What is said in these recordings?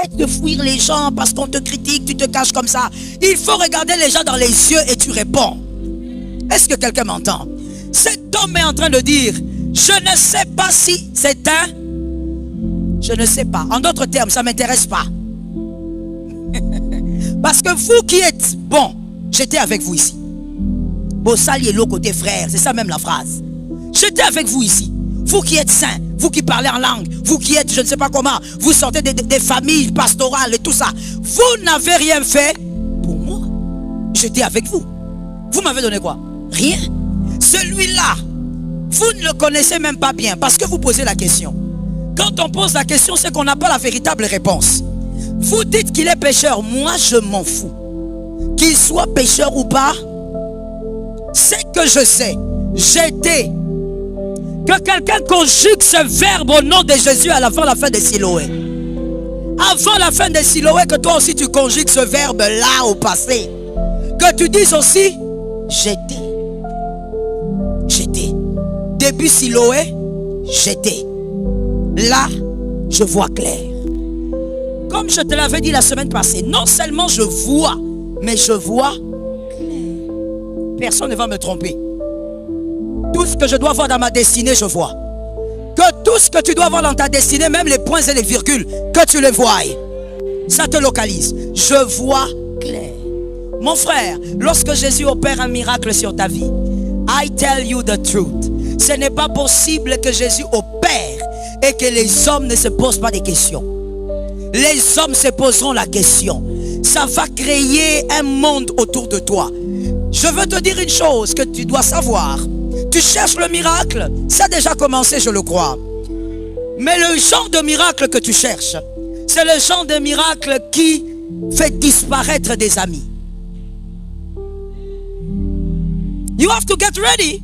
Arrête de fuir les gens parce qu'on te critique, tu te caches comme ça. Il faut regarder les gens dans les yeux et tu réponds. Est-ce que quelqu'un m'entend? Cet homme est en train de dire, je ne sais pas si c'est un... Je ne sais pas. En d'autres termes, ça ne m'intéresse pas. Parce que vous qui êtes bon, j'étais avec vous ici. Bossali et l'autre côté frère, c'est ça même la phrase. J'étais avec vous ici. Vous qui êtes saints, vous qui parlez en langue, vous qui êtes je ne sais pas comment, vous sortez des familles pastorales et tout ça. Vous n'avez rien fait pour moi. J'étais avec vous. Vous m'avez donné quoi? Rien. Celui-là, vous ne le connaissez même pas bien parce que vous posez la question. Quand on pose la question, c'est qu'on n'a pas la véritable réponse. Vous dites qu'il est pécheur. Moi, je m'en fous. Qu'il soit pécheur ou pas, c'est que je sais. J'étais. Que quelqu'un conjugue ce verbe au nom de Jésus avant la fin de Siloé. Avant la fin de Siloé, que toi aussi tu conjugues ce verbe là au passé. Que tu dises aussi, j'étais. J'étais. Début Siloé, j'étais. Là, je vois clair. Comme je te l'avais dit la semaine passée, non seulement je vois, mais je vois clair. Personne ne va me tromper. Tout ce que je dois voir dans ma destinée, je vois. Que tout ce que tu dois voir dans ta destinée, même les points et les virgules, que tu les voies. Ça te localise. Je vois clair. Mon frère, lorsque Jésus opère un miracle sur ta vie, I tell you the truth. Ce n'est pas possible que Jésus opère et que les hommes ne se posent pas des questions. Les hommes se poseront la question. Ça va créer un monde autour de toi. Je veux te dire une chose que tu dois savoir. Tu cherches le miracle, ça a déjà commencé, je le crois. Mais le genre de miracle que tu cherches, c'est le genre de miracle qui fait disparaître des amis. You have to get ready.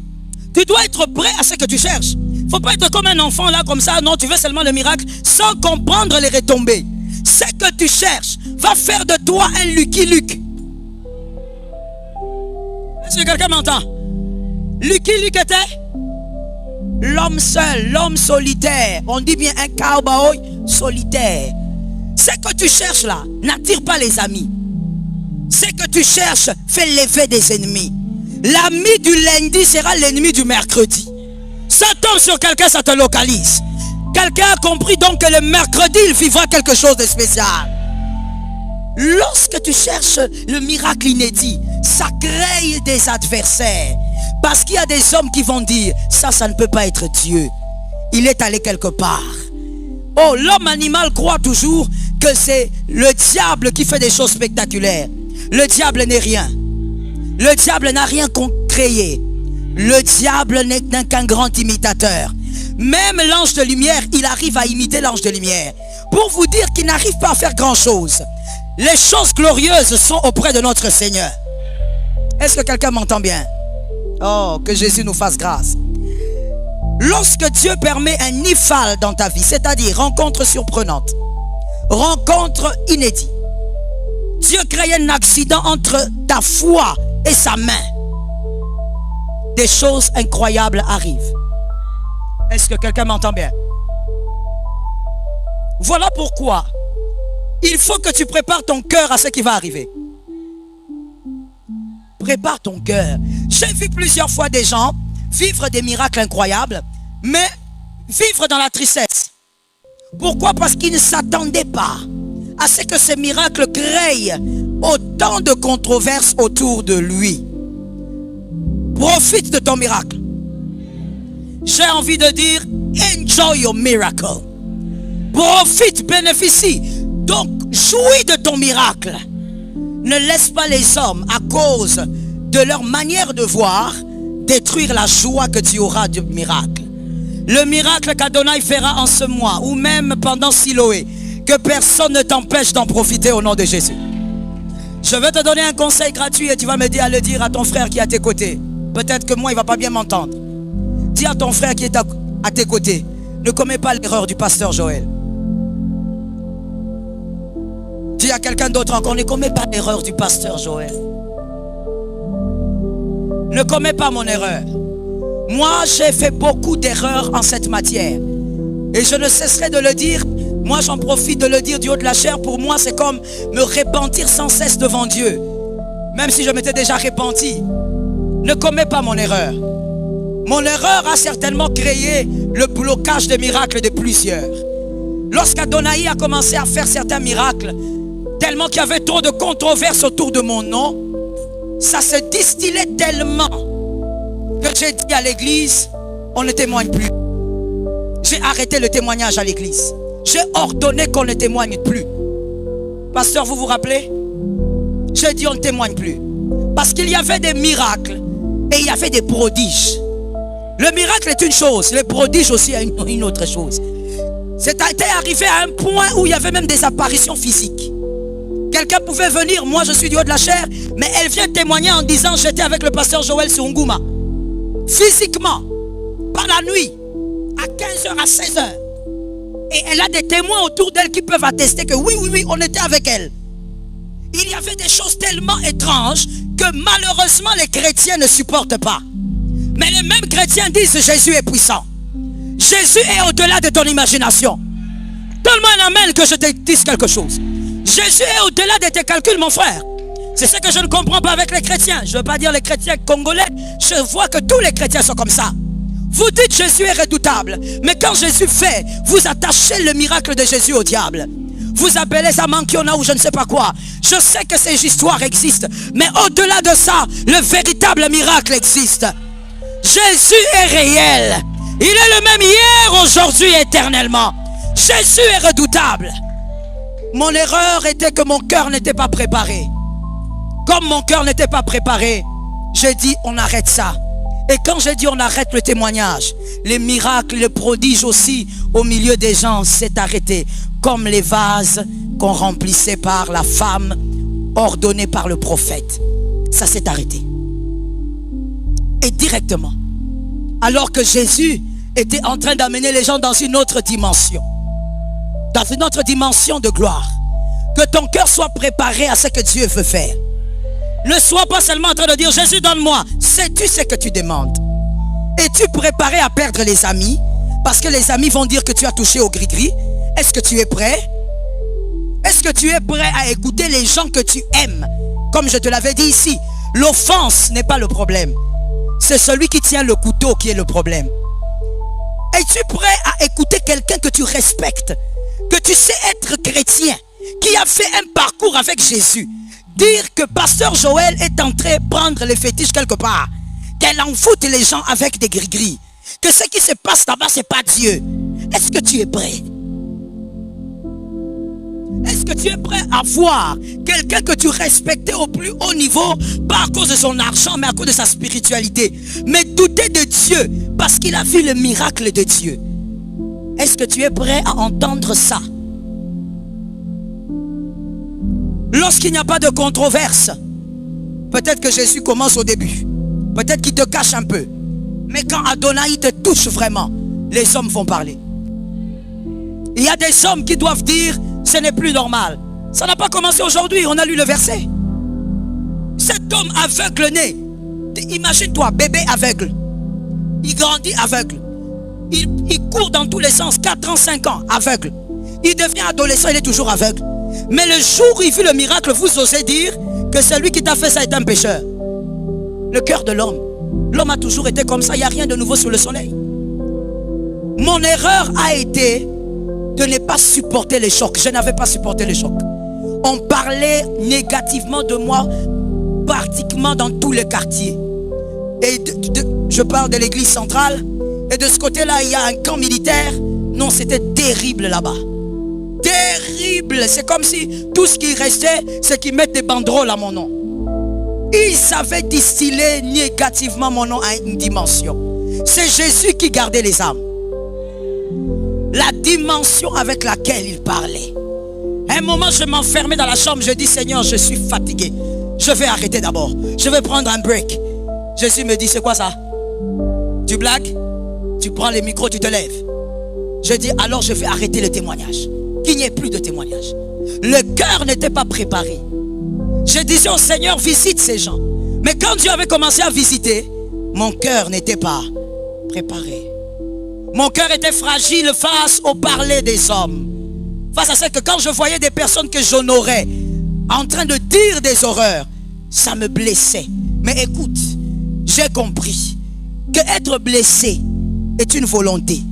Tu dois être prêt à ce que tu cherches. Il ne faut pas être comme un enfant là, comme ça. Non, tu veux seulement le miracle sans comprendre les retombées. Ce que tu cherches va faire de toi un Lucky Luke. Est-ce que quelqu'un m'entend? Lucky Luke était l'homme seul, l'homme solitaire. On dit bien un cowboy solitaire. Ce que tu cherches là n'attire pas les amis. Ce que tu cherches fait lever des ennemis. L'ami du lundi sera l'ennemi du mercredi. Ça tombe sur quelqu'un, ça te localise. Quelqu'un a compris donc que le mercredi, il vivra quelque chose de spécial. Lorsque tu cherches le miracle inédit, ça crée des adversaires. Parce qu'il y a des hommes qui vont dire, ça ne peut pas être Dieu. Il est allé quelque part. Oh, l'homme animal croit toujours que c'est le diable qui fait des choses spectaculaires. Le diable n'est rien. Le diable n'a rien créé. Le diable n'est qu'un grand imitateur. Même l'ange de lumière, il arrive à imiter l'ange de lumière. Pour vous dire qu'il n'arrive pas à faire grand chose. Les choses glorieuses sont auprès de notre Seigneur. Est-ce que quelqu'un m'entend bien? Oh, que Jésus nous fasse grâce. Lorsque Dieu permet un nifal dans ta vie, c'est-à-dire rencontre surprenante, rencontre inédite, Dieu crée un accident entre ta foi et sa main. Des choses incroyables arrivent. Est-ce que quelqu'un m'entend bien? Voilà pourquoi il faut que tu prépares ton cœur à ce qui va arriver. Prépare ton cœur. J'ai vu plusieurs fois des gens vivre des miracles incroyables, mais vivre dans la tristesse. Pourquoi? Parce qu'ils ne s'attendaient pas à ce que ces miracles créent autant de controverses autour de lui. Profite de ton miracle. J'ai envie de dire, enjoy your miracle. Profite, bénéficie. Donc, jouis de ton miracle. Ne laisse pas les hommes, à cause de leur manière de voir, détruire la joie que tu auras du miracle. Le miracle qu'Adonai fera en ce mois, ou même pendant Siloé, que personne ne t'empêche d'en profiter au nom de Jésus. Je vais te donner un conseil gratuit et tu vas m'aider à le dire à ton frère qui est à tes côtés. Peut-être que moi, il ne va pas bien m'entendre. Dis à ton frère qui est à tes côtés, ne commets pas l'erreur du pasteur Joël. Dis à quelqu'un d'autre encore, ne commets pas l'erreur du pasteur Joël. Ne commets pas mon erreur. Moi, j'ai fait beaucoup d'erreurs en cette matière. Et je ne cesserai de le dire Moi, j'en profite de le dire du haut de la chair. Pour moi, c'est comme me repentir sans cesse devant Dieu. Même si je m'étais déjà repenti. Ne commets pas mon erreur. Mon erreur a certainement créé le blocage des miracles de plusieurs. Lorsqu'Adonai a commencé à faire certains miracles, tellement qu'il y avait trop de controverses autour de mon nom, ça se distillait tellement que j'ai dit à l'église, on ne témoigne plus. J'ai arrêté le témoignage à l'église. J'ai ordonné qu'on ne témoigne plus. Pasteur, vous vous rappelez? J'ai dit on ne témoigne plus. Parce qu'il y avait des miracles et il y avait des prodiges. Le miracle est une chose, les prodiges aussi est une autre chose. C'était arrivé à un point où il y avait même des apparitions physiques. Quelqu'un pouvait venir, moi je suis du haut de la chair, mais elle vient témoigner en disant j'étais avec le pasteur Joël sur Nguma. Physiquement, par la nuit, à 15h, à 16h. Et elle a des témoins autour d'elle qui peuvent attester que oui, on était avec elle. Il y avait des choses tellement étranges que malheureusement les chrétiens ne supportent pas. Mais les mêmes chrétiens disent Jésus est puissant. Jésus est au-delà de ton imagination. Donne-moi un amen que je te dise quelque chose. Jésus est au-delà de tes calculs, mon frère. C'est ce que je ne comprends pas avec les chrétiens. Je ne veux pas dire les chrétiens congolais. Je vois que tous les chrétiens sont comme ça. Vous dites Jésus est redoutable. Mais quand Jésus fait, vous attachez le miracle de Jésus au diable. Vous appelez ça Mankiona ou je ne sais pas quoi. Je sais que ces histoires existent. Mais au-delà de ça, le véritable miracle existe. Jésus est réel. Il est le même hier, aujourd'hui, éternellement. Jésus est redoutable. Mon erreur était que mon cœur n'était pas préparé. Comme mon cœur n'était pas préparé, j'ai dit on arrête ça. Et quand j'ai dit on arrête le témoignage, les miracles, les prodiges aussi au milieu des gens s'est arrêté. Comme les vases qu'on remplissait par la femme ordonnée par le prophète. Ça s'est arrêté. Et directement, alors que Jésus était en train d'amener les gens dans une autre dimension. Dans une autre dimension de gloire. Que ton cœur soit préparé à ce que Dieu veut faire. Ne sois pas seulement en train de dire Jésus donne-moi. Sais-tu ce que tu demandes? Es-tu préparé à perdre les amis? Parce que les amis vont dire que tu as touché au gris-gris. Est-ce que tu es prêt? Est-ce que tu es prêt à écouter les gens que tu aimes? Comme je te l'avais dit ici, l'offense n'est pas le problème. C'est celui qui tient le couteau qui est le problème. Es-tu prêt à écouter quelqu'un que tu respectes? Que tu sais être chrétien? Qui a fait un parcours avec Jésus? Dire que pasteur Joël est entré prendre les fétiches quelque part. Qu'elle en foute les gens avec des gris-gris. Que ce qui se passe là-bas, c'est pas Dieu. Est-ce que tu es prêt? Est-ce que tu es prêt à voir quelqu'un que tu respectais au plus haut niveau, pas à cause de son argent, mais à cause de sa spiritualité, mais douter de Dieu parce qu'il a vu le miracle de Dieu? Est-ce que tu es prêt à entendre ça? Lorsqu'il n'y a pas de controverse, peut-être que Jésus commence au début, peut-être qu'il te cache un peu, mais quand Adonai te touche vraiment, les hommes vont parler. Il y a des hommes qui doivent dire ce n'est plus normal. Ça n'a pas commencé aujourd'hui, on a lu le verset. Cet homme aveugle-né, imagine-toi, bébé aveugle. Il grandit aveugle. Il court dans tous les sens, 4 ans, 5 ans, aveugle. Il devient adolescent, il est toujours aveugle. Mais le jour où il vit le miracle, vous osez dire que celui qui t'a fait ça est un pécheur. Le cœur de l'homme. L'homme a toujours été comme ça, il n'y a rien de nouveau sous le soleil. Mon erreur a été de ne pas supporter les chocs. Je n'avais pas supporté les chocs. On parlait négativement de moi pratiquement dans tous les quartiers. Et je parle de l'église centrale. Et de ce côté-là, il y a un camp militaire. Non, c'était terrible là-bas. Terrible. C'est comme si tout ce qui restait, c'est qu'ils mettent des banderoles à mon nom. Ils savaient distiller négativement mon nom à une dimension. C'est Jésus qui gardait les âmes. La dimension avec laquelle il parlait. À un moment, je m'enfermais dans la chambre. Je dis, Seigneur, je suis fatigué. Je vais arrêter d'abord. Je vais prendre un break. Jésus me dit, c'est quoi ça? Tu blagues? Tu prends les micros, tu te lèves. Je dis, alors je vais arrêter le témoignage. Qu'il n'y ait plus de témoignage. Le cœur n'était pas préparé. Je disais au Seigneur, visite ces gens. Mais quand Dieu avait commencé à visiter, mon cœur n'était pas préparé. Mon cœur était fragile face au parler des hommes. Face à ça, que quand je voyais des personnes que j'honorais en train de dire des horreurs, ça me blessait. Mais écoute, j'ai compris que être blessé est une volonté.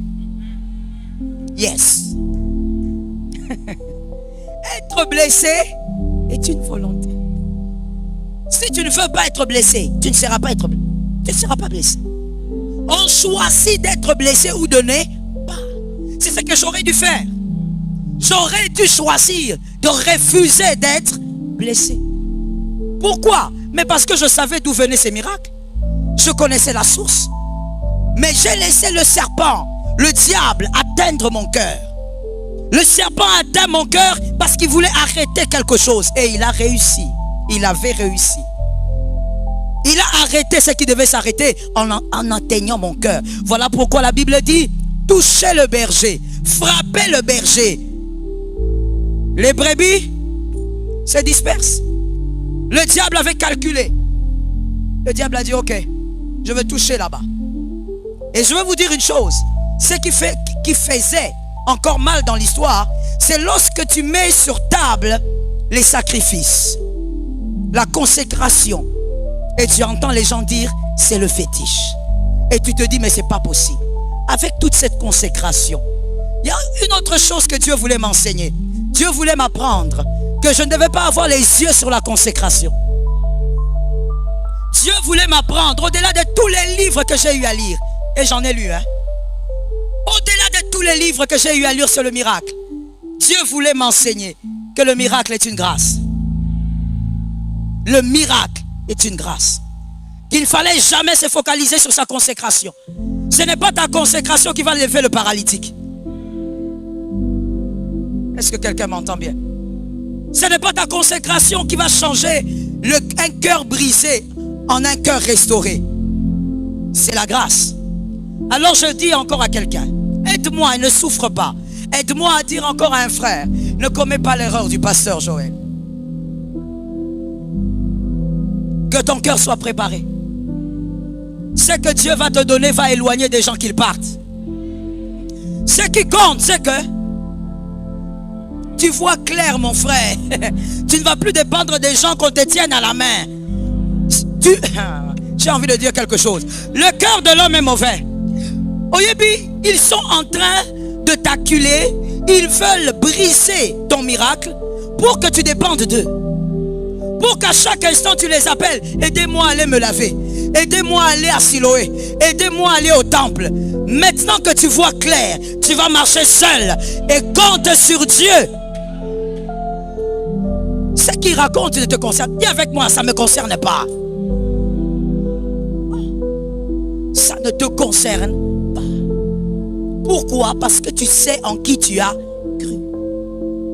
Yes. Être blessé est une volonté. Si tu ne veux pas être blessé, tu ne seras pas blessé. On choisit d'être blessé ou de ne pas. C'est ce que j'aurais dû faire. J'aurais dû choisir de refuser d'être blessé. Pourquoi? Mais parce que je savais d'où venaient ces miracles. Je connaissais la source. Mais j'ai laissé le serpent, le diable, atteindre mon cœur. Le serpent atteint mon cœur parce qu'il voulait arrêter quelque chose. Et il a réussi. Il avait réussi. Il a arrêté ce qui devait s'arrêter en atteignant mon cœur. Voilà pourquoi la Bible dit, touchez le berger, frappez le berger. Les brebis se dispersent. Le diable avait calculé. Le diable a dit, ok, je vais toucher là-bas. Et je vais vous dire une chose. Ce qui faisait encore mal dans l'histoire, c'est lorsque tu mets sur table les sacrifices, la consécration. Et tu entends les gens dire, c'est le fétiche. Et tu te dis, mais c'est pas possible. Avec toute cette consécration, il y a une autre chose que Dieu voulait m'enseigner. Dieu voulait m'apprendre que je ne devais pas avoir les yeux sur la consécration. Dieu voulait m'apprendre, au-delà de tous les livres que j'ai eu à lire, et j'en ai lu, au-delà de tous les livres que j'ai eu à lire sur le miracle, Dieu voulait m'enseigner que le miracle est une grâce. Le miracle est une grâce. Qu'il ne fallait jamais se focaliser sur sa consécration. Ce n'est pas ta consécration qui va lever le paralytique. Est-ce que quelqu'un m'entend bien? Ce n'est pas ta consécration qui va changer un cœur brisé en un cœur restauré. C'est la grâce. Alors je dis encore à quelqu'un, aide-moi et ne souffre pas. Aide-moi à dire encore à un frère, ne commets pas l'erreur du pasteur Joël. Que ton cœur soit préparé. Ce que Dieu va te donner va éloigner des gens qui partent. Ce qui compte, c'est que tu vois clair, mon frère. Tu ne vas plus dépendre des gens qu'on te tienne à la main. J'ai envie de dire quelque chose. Le cœur de l'homme est mauvais. Oyebi, ils sont en train de t'acculer. Ils veulent briser ton miracle pour que tu dépendes d'eux. Pour qu'à chaque instant tu les appelles. Aidez-moi à aller me laver. Aidez-moi à aller à Siloé. Aidez-moi à aller au temple. Maintenant que tu vois clair, tu vas marcher seul. Et compte sur Dieu. Ce qu'il raconte ne te concerne. Dis avec moi, ça ne me concerne pas. Ça ne te concerne pas. Pourquoi? Parce que tu sais en qui tu as cru.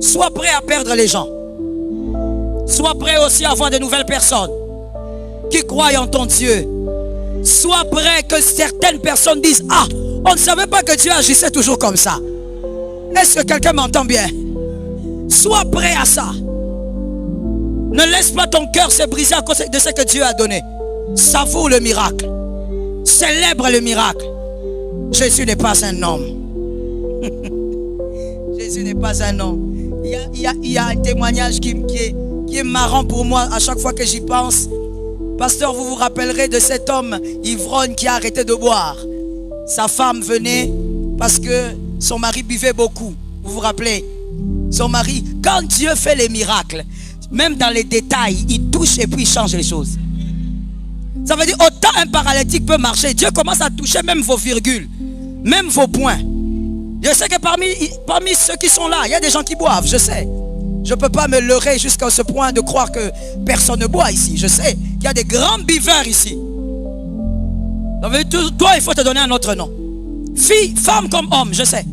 Sois prêt à perdre les gens. Sois prêt aussi à avoir de nouvelles personnes qui croient en ton Dieu. Sois prêt que certaines personnes disent, ah, on ne savait pas que Dieu agissait toujours comme ça. Est-ce que quelqu'un m'entend bien? Sois prêt à ça. Ne laisse pas ton cœur se briser à cause de ce que Dieu a donné. Savoure le miracle. Célèbre le miracle. Jésus n'est pas un homme. Jésus n'est pas un homme. Il y a un témoignage qui est marrant pour moi à chaque fois que j'y pense. Pasteur, vous vous rappellerez de cet homme ivrogne qui a arrêté de boire. Sa femme venait parce que son mari buvait beaucoup. Vous vous rappelez? Son mari, quand Dieu fait les miracles, même dans les détails, il touche et puis il change les choses. Ça veut dire, autant un paralytique peut marcher, Dieu commence à toucher même vos virgules, même vos points. Je sais que parmi ceux qui sont là, il y a des gens qui boivent, je sais. Je ne peux pas me leurrer jusqu'à ce point de croire que personne ne boit ici. Je sais qu'il y a des grands buveurs ici. Ça veut dire, toi, il faut te donner un autre nom. Fille, femme comme homme, je sais.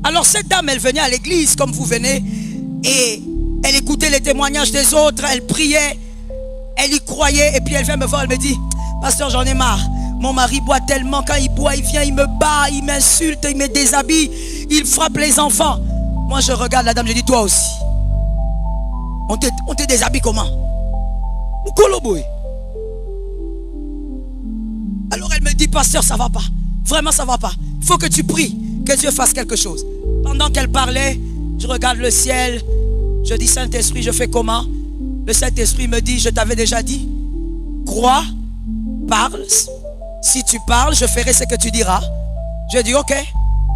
Alors cette dame, elle venait à l'église comme vous venez et elle écoutait les témoignages des autres, elle priait, elle y croyait et puis elle vient me voir, elle me dit, pasteur, j'en ai marre. Mon mari boit tellement, quand il boit, il vient, il me bat, il m'insulte, il me déshabille, il frappe les enfants. Moi, je regarde la dame, je dis, toi aussi. On te déshabille comment? Alors elle me dit, pasteur, ça va pas. Vraiment, ça va pas. Il faut que tu pries, que Dieu fasse quelque chose. Pendant qu'elle parlait, Je regarde le ciel. Je dis, Saint-Esprit, je fais comment? Le Saint-Esprit me dit, je t'avais déjà dit. Crois, parle. Si tu parles, je ferai ce que tu diras. Je dis, ok.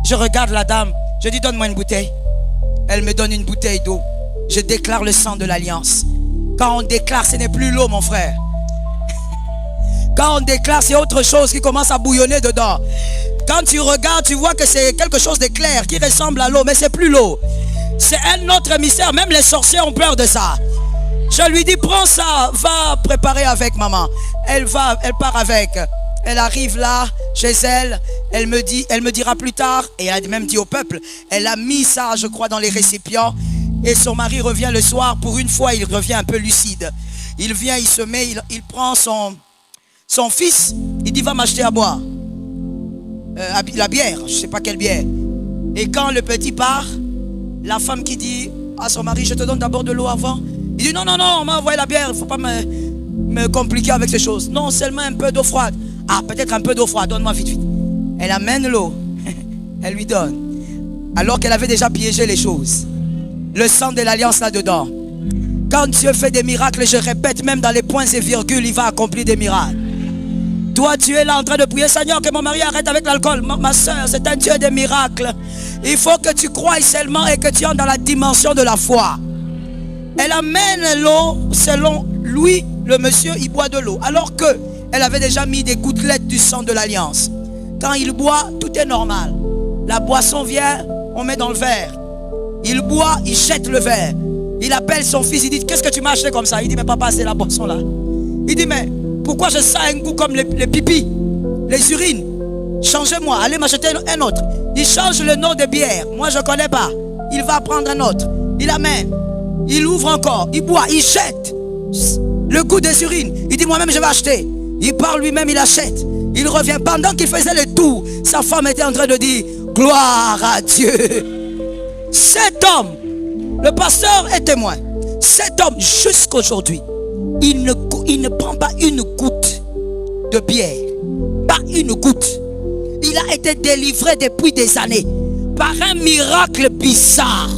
Je regarde la dame. Je dis, donne-moi une bouteille. Elle me donne une bouteille d'eau. Je déclare le sang de l'alliance. Quand on déclare, ce n'est plus l'eau, mon frère. Quand on déclare, c'est autre chose qui commence à bouillonner dedans. Quand tu regardes, tu vois que c'est quelque chose de clair qui ressemble à l'eau, mais c'est plus l'eau. C'est un autre mystère. Même les sorciers ont peur de ça. Je lui dis, prends ça, va préparer avec maman. Elle part avec. Elle arrive là, chez elle. Elle me dira plus tard, et elle a même dit au peuple, elle a mis ça, je crois, dans les récipients. Et son mari revient le soir. Pour une fois, il revient un peu lucide. Il vient, il se met, il prend son fils. Il dit, va m'acheter à boire. La bière, je ne sais pas quelle bière. Et quand le petit part, la femme qui dit à son mari, je te donne d'abord de l'eau avant. Il dit, non, on m'a envoyé la bière, il ne faut pas me compliquer avec ces choses. Non, seulement un peu d'eau froide. Ah, peut-être un peu d'eau froide, donne-moi vite. Elle amène l'eau, elle lui donne. Alors qu'elle avait déjà piégé les choses. Le sang de l'alliance là-dedans. Quand Dieu fait des miracles, je répète, même dans les points et virgules, il va accomplir des miracles. Toi, tu es là en train de prier, Seigneur, que mon mari arrête avec l'alcool. Ma soeur, c'est un Dieu des miracles. Il faut que tu croies seulement et que tu entres dans la dimension de la foi. Elle amène l'eau, selon lui, le monsieur, il boit de l'eau. Alors que elle avait déjà mis des gouttelettes du sang de l'alliance. Quand il boit, tout est normal. La boisson vient, on met dans le verre. Il boit, il jette le verre. Il appelle son fils, il dit, qu'est-ce que tu m'as acheté comme ça? Il dit, mais papa, c'est la boisson là. Il dit, mais pourquoi je sens un goût comme les pipis, les urines? Changez-moi, allez m'acheter un autre. Il change le nom de bière. Moi, je ne connais pas. Il va prendre un autre. Il amène. Il ouvre encore. Il boit, il jette le goût des urines. Il dit, moi-même, je vais acheter. Il part lui-même, il achète. Il revient. Pendant qu'il faisait le tour, sa femme était en train de dire, gloire à Dieu. Cet homme, le pasteur est témoin. Cet homme, jusqu'aujourd'hui, il ne prend pas une goutte de bière. Pas une goutte. Il a été délivré depuis des années par un miracle bizarre.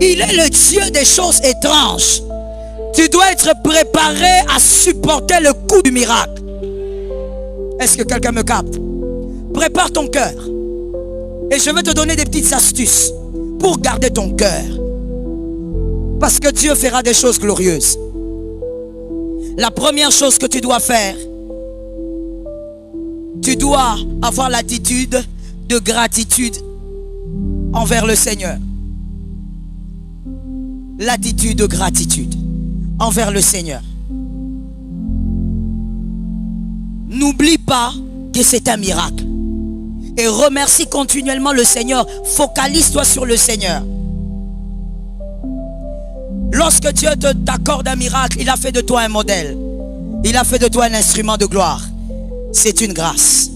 Il est le Dieu des choses étranges. Tu dois être préparé à supporter le coup du miracle. Est-ce que quelqu'un me capte? Prépare ton cœur. Et je vais te donner des petites astuces pour garder ton cœur. Parce que Dieu fera des choses glorieuses. La première chose que tu dois faire, tu dois avoir l'attitude de gratitude envers le Seigneur. L'attitude de gratitude envers le Seigneur. N'oublie pas que c'est un miracle. Et remercie continuellement le Seigneur. Focalise-toi sur le Seigneur. Lorsque Dieu t'accorde un miracle, il a fait de toi un modèle. Il a fait de toi un instrument de gloire. C'est une grâce.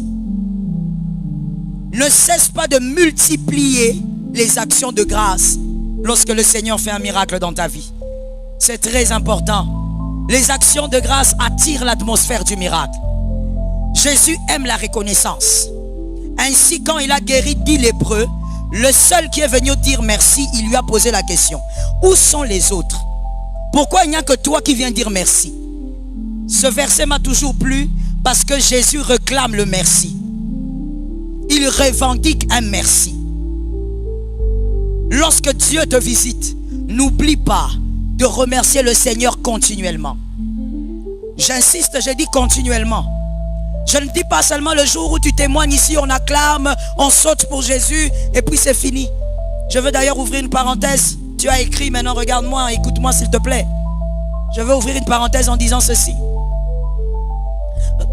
Ne cesse pas de multiplier les actions de grâce lorsque le Seigneur fait un miracle dans ta vie. C'est très important. Les actions de grâce attirent l'atmosphère du miracle. Jésus aime la reconnaissance. Ainsi, quand il a guéri 10 lépreux, le seul qui est venu dire merci, il lui a posé la question. Où sont les autres? Pourquoi il n'y a que toi qui viens dire merci? Ce verset m'a toujours plu parce que Jésus réclame le merci. Il revendique un merci. Lorsque Dieu te visite, n'oublie pas de remercier le Seigneur continuellement. J'insiste, je dis continuellement. Je ne dis pas seulement le jour où tu témoignes ici, on acclame, on saute pour Jésus et puis c'est fini. Je veux d'ailleurs ouvrir une parenthèse. Tu as écrit, maintenant regarde-moi, écoute-moi s'il te plaît. Je veux ouvrir une parenthèse en disant ceci.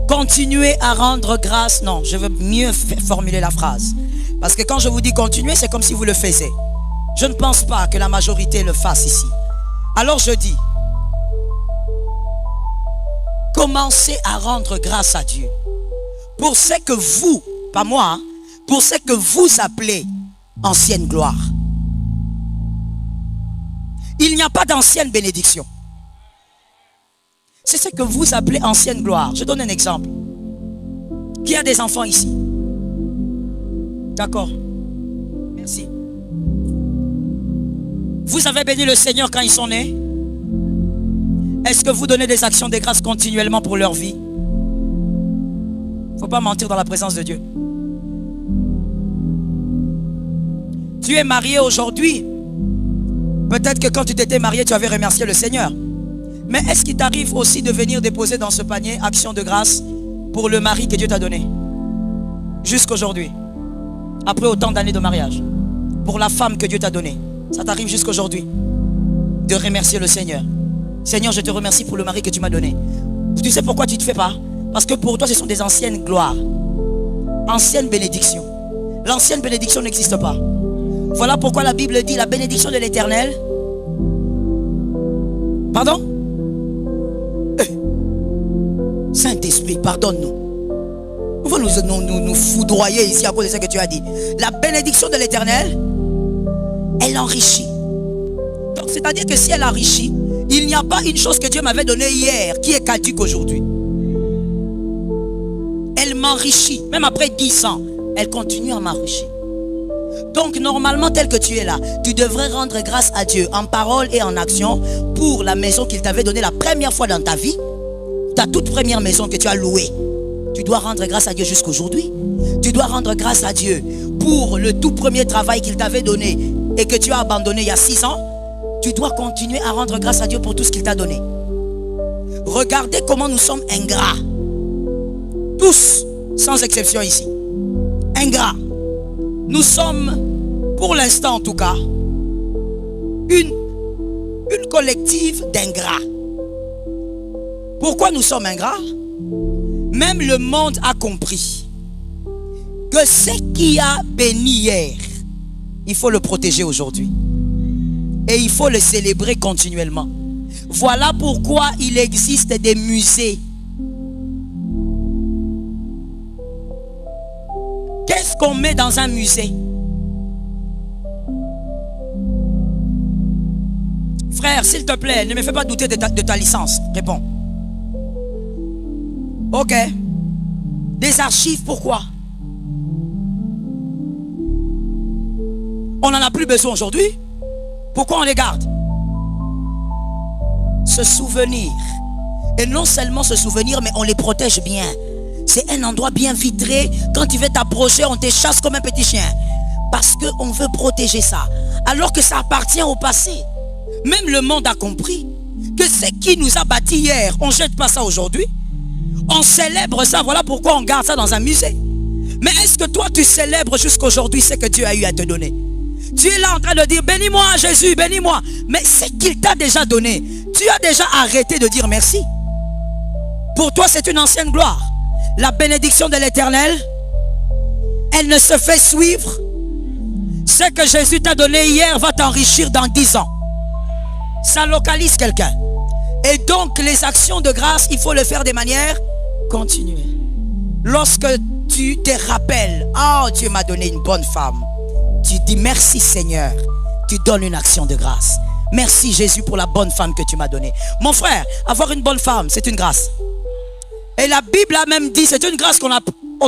Continuez à rendre grâce. Non, je veux mieux formuler la phrase. Parce que quand je vous dis continuer, c'est comme si vous le faisiez. Je ne pense pas que la majorité le fasse ici. Alors je dis, commencez à rendre grâce à Dieu pour ce que vous, pas moi, hein, pour ce que vous appelez ancienne gloire. Il n'y a pas d'ancienne bénédiction. C'est ce que vous appelez ancienne gloire. Je donne un exemple. Qui a des enfants ici? D'accord. Merci. Vous avez béni le Seigneur quand ils sont nés? Est-ce que vous donnez des actions de grâce continuellement pour leur vie? Il ne faut pas mentir dans la présence de Dieu. Tu es marié aujourd'hui. Peut-être que quand tu t'étais marié, tu avais remercié le Seigneur. Mais est-ce qu'il t'arrive aussi de venir déposer dans ce panier action de grâce pour le mari que Dieu t'a donné? Jusqu'aujourd'hui. Après autant d'années de mariage. Pour la femme que Dieu t'a donnée. Ça t'arrive jusqu'aujourd'hui de remercier le Seigneur. Seigneur, je te remercie pour le mari que tu m'as donné. Tu sais pourquoi tu ne te fais pas? Parce que pour toi, ce sont des anciennes gloires. Anciennes bénédictions. L'ancienne bénédiction n'existe pas. Voilà pourquoi la Bible dit la bénédiction de l'Éternel. Pardon? Saint-Esprit, pardonne-nous. On va nous foudroyer ici à cause de ce que tu as dit. La bénédiction de l'Éternel, elle enrichit. Donc c'est-à-dire que si elle enrichit, il n'y a pas une chose que Dieu m'avait donnée hier qui est caduque aujourd'hui. Elle m'enrichit. Même après 10 ans, elle continue à m'enrichir. Donc normalement, tel que tu es là, tu devrais rendre grâce à Dieu en parole et en action pour la maison qu'il t'avait donnée la première fois dans ta vie. Ta toute première maison que tu as louée. Tu dois rendre grâce à Dieu jusqu'aujourd'hui. Tu dois rendre grâce à Dieu pour le tout premier travail qu'il t'avait donné et que tu as abandonné il y a 6 ans. Tu dois continuer à rendre grâce à Dieu pour tout ce qu'il t'a donné. Regardez comment nous sommes ingrats. Tous, sans exception ici. Ingrats. Nous sommes, pour l'instant en tout cas, une collective d'ingrats. Pourquoi nous sommes ingrats? Même le monde a compris que ce qui a béni hier, il faut le protéger aujourd'hui. Et il faut le célébrer continuellement. Voilà pourquoi il existe des musées. Qu'est-ce qu'on met dans un musée? Frère, s'il te plaît, ne me fais pas douter de ta licence. Réponds. Ok. Des archives, pourquoi? On n'en a plus besoin aujourd'hui. Pourquoi on les garde? Se souvenir. Et non seulement se souvenir, mais on les protège bien. C'est un endroit bien vitré. Quand tu veux t'approcher, on te chasse comme un petit chien. Parce qu'on veut protéger ça. Alors que ça appartient au passé. Même le monde a compris que ce qui nous a bâti hier, on ne jette pas ça aujourd'hui. On célèbre ça. Voilà pourquoi on garde ça dans un musée. Mais est-ce que toi, tu célèbres jusqu'aujourd'hui ce que Dieu a eu à te donner? Tu es là en train de dire, bénis-moi Jésus, bénis-moi. Mais ce qu'il t'a déjà donné, tu as déjà arrêté de dire merci. Pour toi, c'est une ancienne gloire. La bénédiction de l'Éternel, elle ne se fait suivre. Ce que Jésus t'a donné hier va t'enrichir dans 10 ans. Ça localise quelqu'un. Et donc, les actions de grâce, il faut le faire de manière continuelle. Lorsque tu te rappelles, oh, Dieu m'a donné une bonne femme. Tu dis merci Seigneur. Tu donnes une action de grâce. Merci Jésus pour la bonne femme que tu m'as donnée. Mon frère, avoir une bonne femme, c'est une grâce. Et la Bible a même dit, c'est une grâce qu'on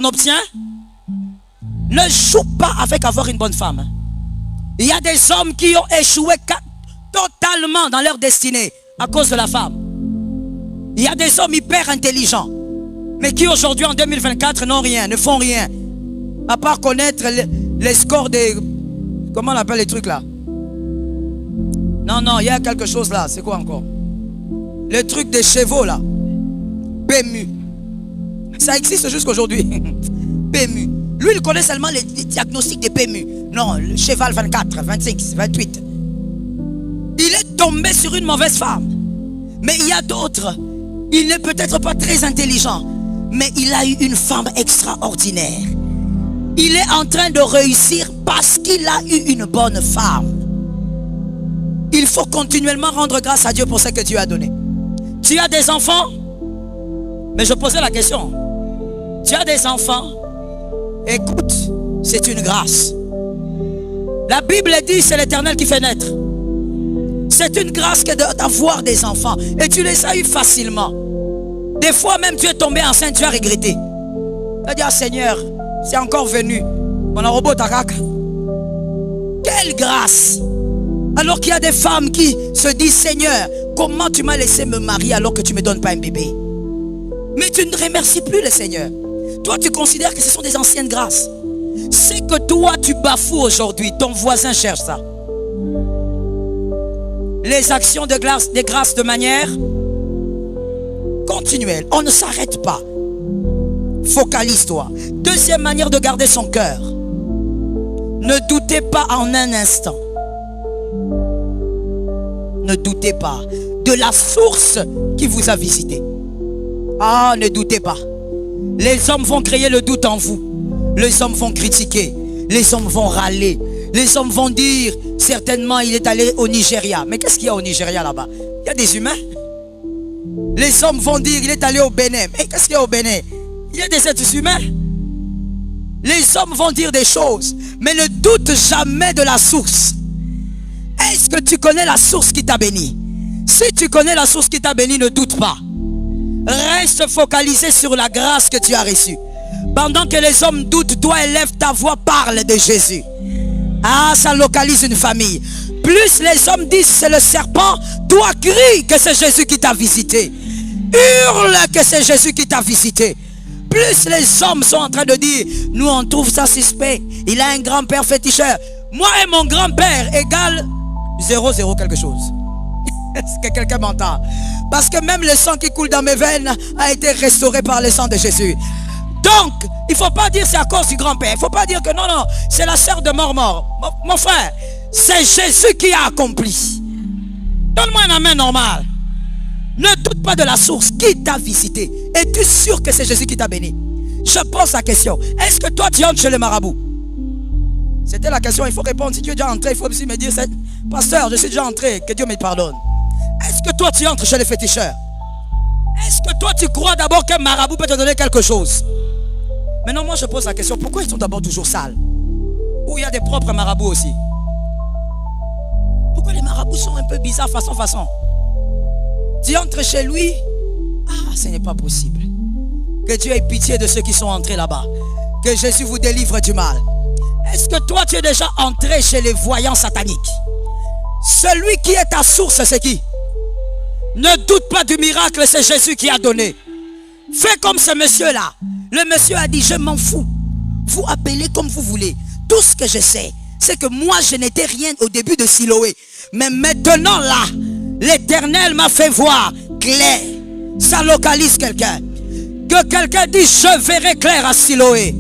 obtient. Ne joue pas avec avoir une bonne femme. Il y a des hommes qui ont échoué totalement dans leur destinée à cause de la femme. Il y a des hommes hyper intelligents, mais qui aujourd'hui en 2024 n'ont rien, ne font rien. À part connaître les scores des... Comment on appelle les trucs là? Non, il y a quelque chose là. C'est quoi encore? Les trucs des chevaux là. PMU. Ça existe jusqu'aujourd'hui. PMU. Lui, il connaît seulement les diagnostics des PMU. Non, le cheval 24, 25, 28. Il est tombé sur une mauvaise femme. Mais il y a d'autres. Il n'est peut-être pas très intelligent, mais il a eu une femme extraordinaire. Il est en train de réussir parce qu'il a eu une bonne femme. Il faut continuellement rendre grâce à Dieu pour ce que Dieu a donné. Tu as des enfants? Mais je posais la question. Tu as des enfants? Écoute, c'est une grâce. La Bible dit c'est l'Éternel qui fait naître. C'est une grâce que d'avoir des enfants. Et tu les as eu facilement. Des fois même tu es tombé enceinte, tu as regretté. Tu as dit, ah Seigneur, c'est encore venu. Mon robot takaka. Quelle grâce! Alors qu'il y a des femmes qui se disent, Seigneur, comment tu m'as laissé me marier alors que tu ne me donnes pas un bébé? Mais tu ne remercies plus le Seigneur. Toi, tu considères que ce sont des anciennes grâces. C'est que toi, tu bafoues aujourd'hui. Ton voisin cherche ça. Les actions de grâce, des grâces de manière continuelle. On ne s'arrête pas. Focalise-toi. Deuxième manière de garder son cœur. Ne doutez pas en un instant. Ne doutez pas de la source qui vous a visité. Ah, ne doutez pas. Les hommes vont créer le doute en vous. Les hommes vont critiquer. Les hommes vont râler. Les hommes vont dire, certainement il est allé au Nigeria. Mais qu'est-ce qu'il y a au Nigeria là-bas? Il y a des humains. Les hommes vont dire, il est allé au Bénin. Mais qu'est-ce qu'il y a au Bénin? Il y a des êtres humains. Les hommes vont dire des choses, mais ne doute jamais de la source. Est-ce que tu connais la source qui t'a béni? Si tu connais la source qui t'a béni, ne doute pas. Reste focalisé sur la grâce que tu as reçue. Pendant que les hommes doutent, toi élève ta voix, parle de Jésus. Ah, ça localise une famille. Plus les hommes disent c'est le serpent, toi crie que c'est Jésus qui t'a visité. Hurle que c'est Jésus qui t'a visité. Plus les hommes sont en train de dire, nous on trouve ça suspect. Il a un grand-père féticheur. Moi et mon grand-père égale 0 quelque chose. Est-ce que quelqu'un m'entend? Parce que même le sang qui coule dans mes veines a été restauré par le sang de Jésus. Donc, il ne faut pas dire c'est à cause du grand-père. Il ne faut pas dire que non, c'est la sœur de mort. Mon frère, c'est Jésus qui a accompli. Donne-moi un amen normal. Ne doute pas de la source. Qui t'a visité? Es-tu sûr que c'est Jésus qui t'a béni? Je pose la question. Est-ce que toi tu entres chez le marabout? C'était la question, il faut répondre. Si tu es déjà entré, il faut aussi me dire, pasteur, je suis déjà entré, que Dieu me pardonne. Est-ce que toi tu entres chez les féticheurs? Est-ce que toi tu crois d'abord qu'un marabout peut te donner quelque chose? Maintenant moi je pose la question, pourquoi ils sont d'abord toujours sales? Ou il y a des propres marabouts aussi? Pourquoi les marabouts sont un peu bizarres façon? Tu entres chez lui, ah, ce n'est pas possible. Que Dieu ait pitié de ceux qui sont entrés là-bas. Que Jésus vous délivre du mal. Est-ce que toi tu es déjà entré chez les voyants sataniques? Celui qui est ta source, c'est qui? Ne doute pas du miracle, c'est Jésus qui a donné. Fais comme ce monsieur-là. Le monsieur a dit, je m'en fous. Vous appelez comme vous voulez. Tout ce que je sais, c'est que moi je n'étais rien au début de Siloé. Mais maintenant là, l'Éternel m'a fait voir clair. Ça localise quelqu'un. Que quelqu'un dise, je verrai clair à Siloé.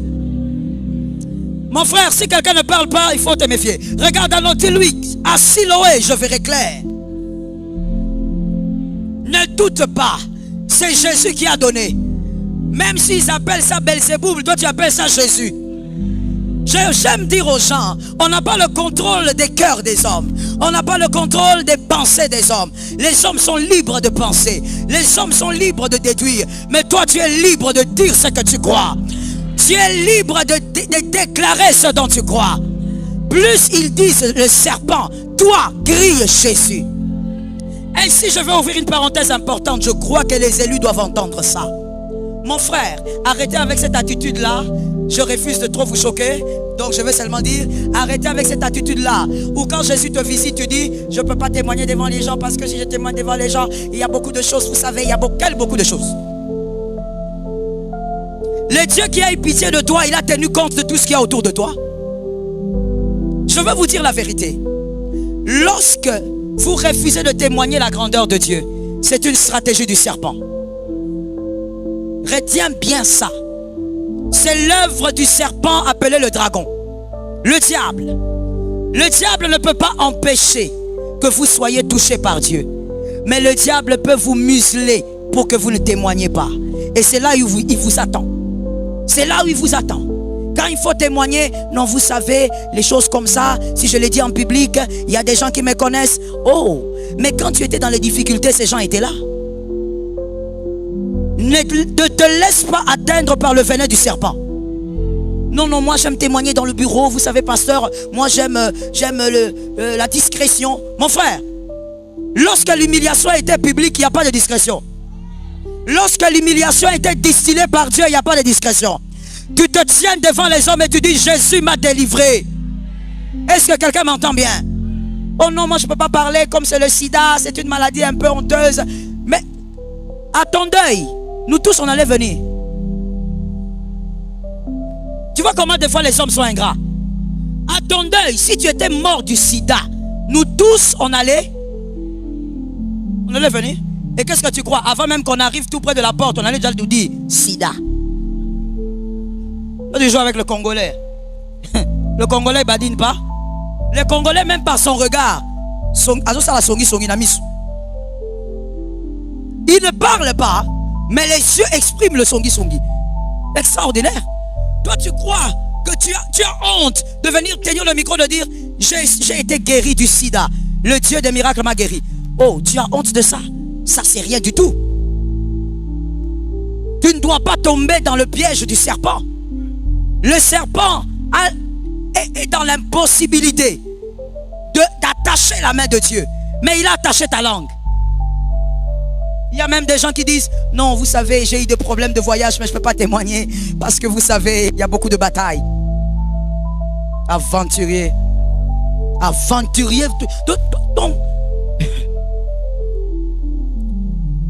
Mon frère, si quelqu'un ne parle pas, il faut te méfier. Regarde à l'autre, lui, à Siloé, je verrai clair. Ne doute pas, c'est Jésus qui a donné. Même s'ils appellent ça Belzéboul, toi tu appelles ça Jésus. J'aime dire aux gens, on n'a pas le contrôle des cœurs des hommes. On n'a pas le contrôle des pensées des hommes. Les hommes sont libres de penser. Les hommes sont libres de déduire. Mais toi tu es libre de dire ce que tu crois. Tu es libre de déclarer ce dont tu crois. Plus ils disent le serpent, toi crie Jésus. Ainsi je vais ouvrir une parenthèse importante. Je crois que les élus doivent entendre ça. Mon frère, arrêtez avec cette attitude-là. Je refuse de trop vous choquer. Donc je vais seulement dire, arrêtez avec cette attitude-là. Ou quand Jésus te visite, tu dis, je ne peux pas témoigner devant les gens parce que si je témoigne devant les gens, il y a beaucoup de choses, vous savez, il y a beaucoup de choses. Le Dieu qui a eu pitié de toi, il a tenu compte de tout ce qu'il y a autour de toi. Je veux vous dire la vérité. Lorsque vous refusez de témoigner la grandeur de Dieu, c'est une stratégie du serpent. Retiens bien ça. C'est l'œuvre du serpent appelé le dragon. Le diable. Le diable ne peut pas empêcher que vous soyez touchés par Dieu. Mais le diable peut vous museler pour que vous ne témoignez pas. Et c'est là où il vous attend. C'est là où il vous attend. Quand il faut témoigner, non, vous savez, les choses comme ça, si je les dis en public, il y a des gens qui me connaissent. Oh, mais quand tu étais dans les difficultés, ces gens étaient là. Ne te laisse pas atteindre par le venin du serpent. Non, moi j'aime témoigner dans le bureau. Vous savez, pasteur, moi j'aime la discrétion. Mon frère, lorsque l'humiliation était publique, il n'y a pas de discrétion. Lorsque l'humiliation était distillée par Dieu, il n'y a pas de discrétion. Tu te tiens devant les hommes et tu dis, Jésus m'a délivré. Est-ce que quelqu'un m'entend bien? Oh non, moi je ne peux pas parler comme c'est le sida, c'est une maladie un peu honteuse. Mais à ton deuil, nous tous on allait venir. Tu vois comment des fois les hommes sont ingrats. À ton deuil, si tu étais mort du sida, nous tous on allait venir. Et qu'est-ce que tu crois? Avant même qu'on arrive tout près de la porte, on allait déjà nous dire sida. Tu joues avec le Congolais. Le Congolais badine pas. Le Congolais même par son regard. Il ne parle pas, mais les yeux expriment le songi songi. Extraordinaire. Toi tu crois que tu as honte de venir tenir le micro de dire j'ai été guéri du sida. Le Dieu des miracles m'a guéri. Oh, tu as honte de ça? Ça c'est rien du tout. Tu ne dois pas tomber dans le piège du serpent. Le serpent est dans l'impossibilité d'attacher la main de Dieu. Mais il a attaché ta langue. Il y a même des gens qui disent non, vous savez, j'ai eu des problèmes de voyage, mais je ne peux pas témoigner parce que vous savez, il y a beaucoup de batailles. Aventurier. Aventurier.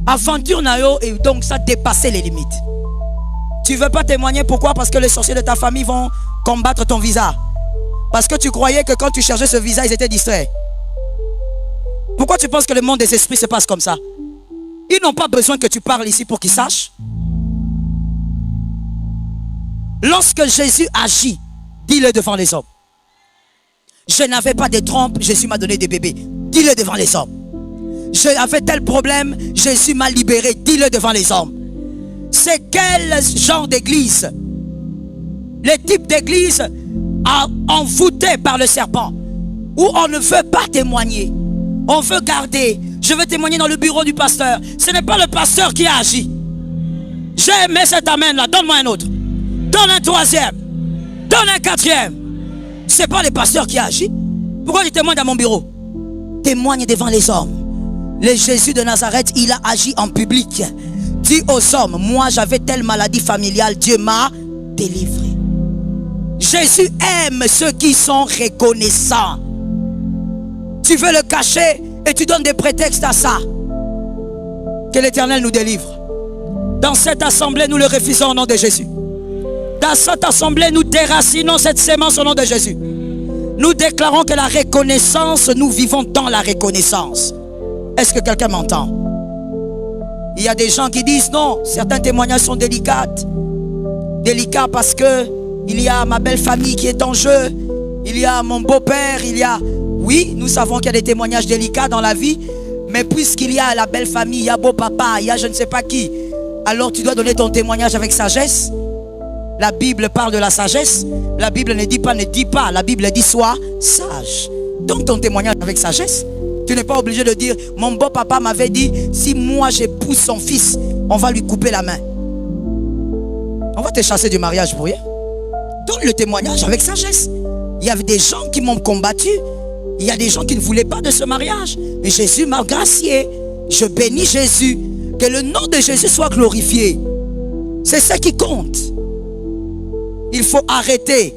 Aventure nayo, et donc ça dépassait les limites. Tu ne veux pas témoigner, pourquoi? Parce que les sorciers de ta famille vont combattre ton visa. Parce que tu croyais que quand tu cherchais ce visa, ils étaient distraits. Pourquoi tu penses que le monde des esprits se passe comme ça? Ils n'ont pas besoin que tu parles ici pour qu'ils sachent. Lorsque Jésus agit, dis-le devant les hommes. Je n'avais pas de trompe, Jésus m'a donné des bébés. Dis-le devant les hommes. J'avais tel problème, Jésus m'a libéré. Dis-le devant les hommes. C'est quel genre d'église? Les types d'église envoûtés par le serpent, où on ne veut pas témoigner. On veut garder. Je veux témoigner dans le bureau du pasteur. Ce n'est pas le pasteur qui a agi. J'ai aimé cet amen là. Donne-moi un autre. Donne un troisième. Donne un quatrième. Ce n'est pas le pasteur qui a agi. Pourquoi tu témoignes dans mon bureau? Témoigne devant les hommes. Le Jésus de Nazareth, il a agi en public. Dis aux hommes, moi j'avais telle maladie familiale, Dieu m'a délivré. Jésus aime ceux qui sont reconnaissants. Tu veux le cacher et tu donnes des prétextes à ça. Que l'Éternel nous délivre. Dans cette assemblée, nous le refusons au nom de Jésus. Dans cette assemblée, nous déracinons cette sémence au nom de Jésus. Nous déclarons que la reconnaissance, nous vivons dans la reconnaissance. Est-ce que quelqu'un m'entend? Il y a des gens qui disent non, certains témoignages sont délicats. Délicats parce que il y a ma belle famille qui est en jeu. Il y a mon beau-père, il y a... Oui, nous savons qu'il y a des témoignages délicats dans la vie. Mais puisqu'il y a la belle famille, il y a beau papa, il y a je ne sais pas qui. Alors tu dois donner ton témoignage avec sagesse. La Bible parle de la sagesse. La Bible ne dit pas, ne dis pas. La Bible dit sois sage. Donc ton témoignage avec sagesse. Tu n'es pas obligé de dire, mon beau papa m'avait dit, si moi j'épouse son fils, on va lui couper la main. On va te chasser du mariage pour rien. Donne le témoignage avec sagesse. Il y avait des gens qui m'ont combattu. Il y a des gens qui ne voulaient pas de ce mariage. Mais Jésus m'a gracié. Je bénis Jésus. Que le nom de Jésus soit glorifié. C'est ce qui compte. Il faut arrêter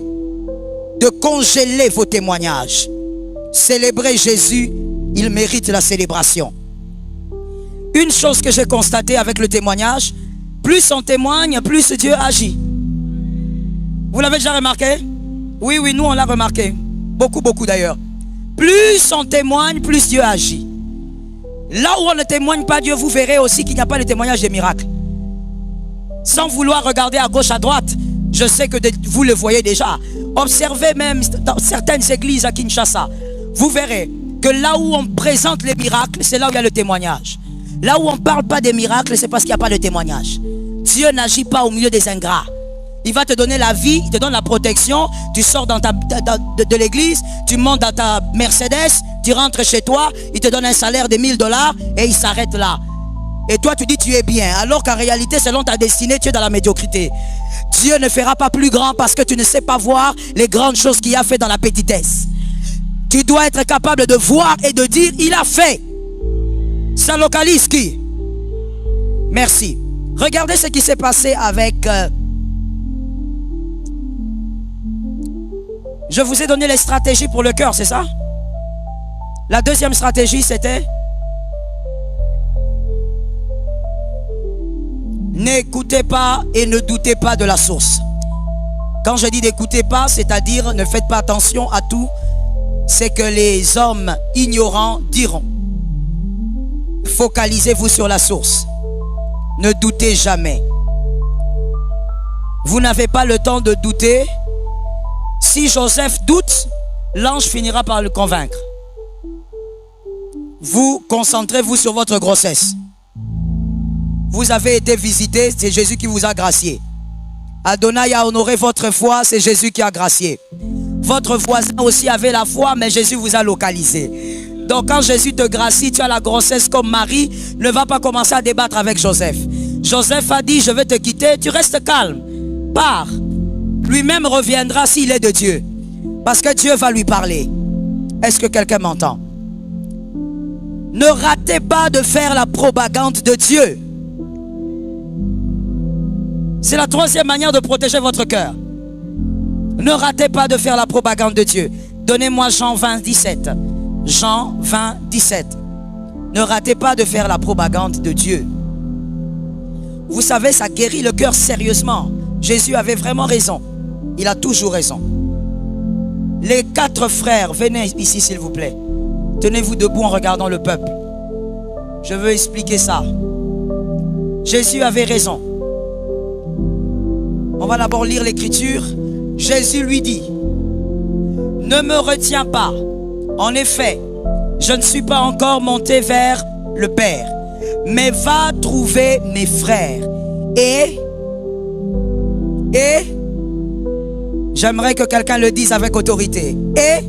de congeler vos témoignages. Célébrer Jésus, il mérite la célébration. Une chose que j'ai constatée avec le témoignage, plus on témoigne, plus Dieu agit. Vous l'avez déjà remarqué? Oui, oui, nous on l'a remarqué. Beaucoup, beaucoup d'ailleurs. Plus on témoigne, plus Dieu agit. Là où on ne témoigne pas Dieu, vous verrez aussi qu'il n'y a pas de témoignage des miracles. Sans vouloir regarder à gauche, à droite, je sais que vous le voyez déjà. Observez même dans certaines églises à Kinshasa. Vous verrez que là où on présente les miracles, c'est là où il y a le témoignage. Là où on ne parle pas des miracles, c'est parce qu'il n'y a pas de témoignage. Dieu n'agit pas au milieu des ingrats. Il va te donner la vie, il te donne la protection. Tu sors de l'église, tu montes dans ta Mercedes, tu rentres chez toi, il te donne un salaire de 1000 $ et il s'arrête là. Et toi tu dis tu es bien, alors qu'en réalité selon ta destinée tu es dans la médiocrité. Dieu ne fera pas plus grand parce que tu ne sais pas voir les grandes choses qu'il a fait dans la petitesse. Tu dois être capable de voir et de dire il a fait. Ça localise qui? Merci. Regardez ce qui s'est passé avec... Je vous ai donné les stratégies pour le cœur, c'est ça? La deuxième stratégie, c'était n'écoutez pas et ne doutez pas de la source. Quand je dis n'écoutez pas, c'est-à-dire ne faites pas attention à tout ce que les hommes ignorants diront. Focalisez-vous sur la source. Ne doutez jamais. Vous n'avez pas le temps de douter. Si Joseph doute, l'ange finira par le convaincre. Vous concentrez-vous sur votre grossesse. Vous avez été visité, c'est Jésus qui vous a gracié. Adonai a honoré votre foi, c'est Jésus qui a gracié. Votre voisin aussi avait la foi, mais Jésus vous a localisé. Donc quand Jésus te gracie, tu as la grossesse comme Marie, ne va pas commencer à débattre avec Joseph. Joseph a dit, je vais te quitter, tu restes calme. Pars. Lui-même reviendra s'il est de Dieu. Parce que Dieu va lui parler. Est-ce que quelqu'un m'entend? Ne ratez pas de faire la propagande de Dieu. C'est la troisième manière de protéger votre cœur. Ne ratez pas de faire la propagande de Dieu. Donnez-moi Jean 20, 17. Jean 20, 17. Ne ratez pas de faire la propagande de Dieu. Vous savez, ça guérit le cœur sérieusement. Jésus avait vraiment raison. Il a toujours raison. Les 4 frères, venez ici s'il vous plaît. Tenez-vous debout en regardant le peuple. Je veux expliquer ça. Jésus avait raison. On va d'abord lire l'écriture. Jésus lui dit, ne me retiens pas. En effet, je ne suis pas encore monté vers le Père. Mais va trouver mes frères. Et j'aimerais que quelqu'un le dise avec autorité. Et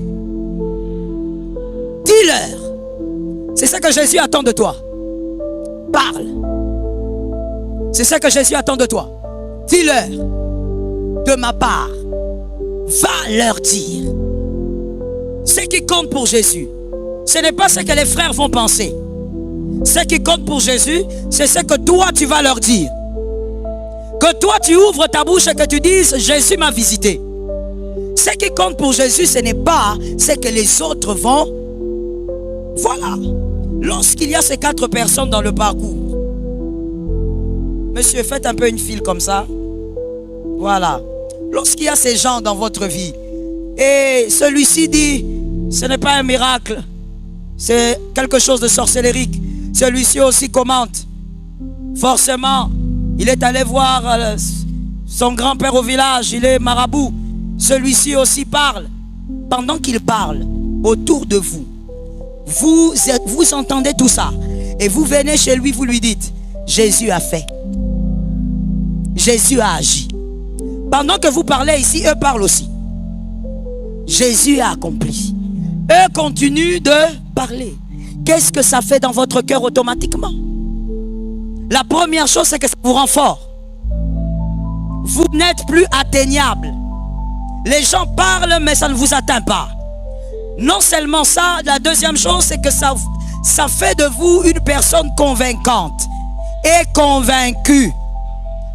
dis-leur. C'est ça que Jésus attend de toi. Parle. C'est ça que Jésus attend de toi. Dis-leur. De ma part. Va leur dire. Ce qui compte pour Jésus, ce n'est pas ce que les frères vont penser. Ce qui compte pour Jésus, c'est ce que toi tu vas leur dire. Que toi tu ouvres ta bouche et que tu dises, Jésus m'a visité. Ce qui compte pour Jésus, ce n'est pas ce que les autres vont. Voilà. Lorsqu'il y a ces 4 personnes dans le parcours, monsieur, faites un peu une file comme ça. Voilà. Lorsqu'il y a ces gens dans votre vie, et celui-ci dit, ce n'est pas un miracle, c'est quelque chose de sorcellérique. Celui-ci aussi commente. Forcément, il est allé voir son grand-père au village, il est marabout. Celui-ci aussi parle. Pendant qu'il parle, autour de vous, vous entendez tout ça. Et vous venez chez lui, vous lui dites, Jésus a fait. Jésus a agi. Pendant que vous parlez ici, eux parlent aussi. Jésus a accompli. Eux continuent de parler. Qu'est-ce que ça fait dans votre cœur automatiquement? La première chose, c'est que ça vous rend fort. Vous n'êtes plus atteignable. Les gens parlent, mais ça ne vous atteint pas. Non seulement ça, la deuxième chose, c'est que ça fait de vous une personne convaincante et convaincue.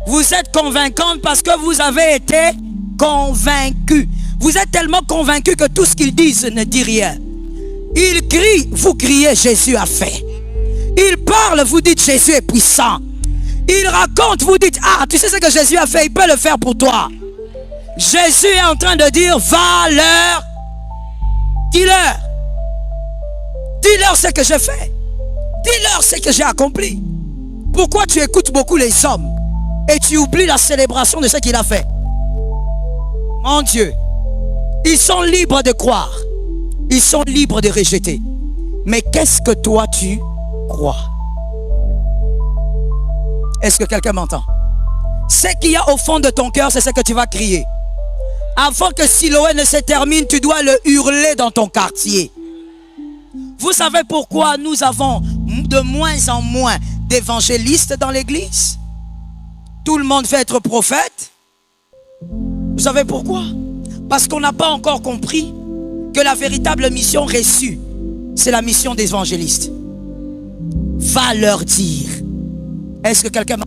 Vous êtes convaincante parce que vous avez été convaincu. Vous êtes tellement convaincu que tout ce qu'ils disent ne dit rien. Ils crient, vous criez, Jésus a fait. Ils parlent, vous dites, Jésus est puissant. Ils racontent, vous dites, ah, tu sais ce que Jésus a fait, il peut le faire pour toi. Jésus est en train de dire, va leur, dis-leur. Dis-leur ce que j'ai fait. Dis-leur ce que j'ai accompli. Pourquoi tu écoutes beaucoup les hommes et tu oublies la célébration de ce qu'il a fait? Mon Dieu, ils sont libres de croire. Ils sont libres de rejeter. Mais qu'est-ce que toi tu crois? Est-ce que quelqu'un m'entend? Ce qu'il y a au fond de ton cœur, c'est ce que tu vas crier. Avant que Siloé ne se termine, tu dois le hurler dans ton quartier. Vous savez pourquoi nous avons de moins en moins d'évangélistes dans l'église? Tout le monde veut être prophète. Vous savez pourquoi? Parce qu'on n'a pas encore compris que la véritable mission reçue, c'est la mission des évangélistes. Va leur dire. Est-ce que quelqu'un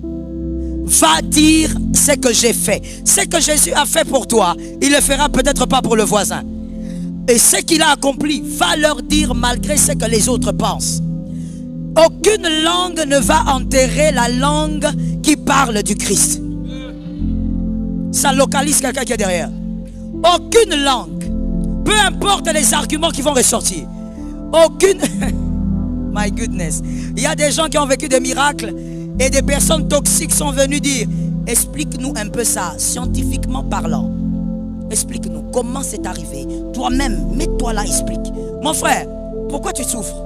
va dire ce que j'ai fait? Ce que Jésus a fait pour toi, il ne le fera peut-être pas pour le voisin. et ce qu'il a accompli va leur dire malgré ce que les autres pensent. Aucune langue ne va enterrer la langue qui parle du Christ. Ça localise quelqu'un qui est derrière. Aucune langue, peu importe les arguments qui vont ressortir, aucune... My goodness. Il y a des gens qui ont vécu des miracles et des personnes toxiques sont venues dire, explique-nous un peu ça, scientifiquement parlant. Explique-nous comment c'est arrivé. Toi-même, mets-toi là, explique. Mon frère, pourquoi tu souffres?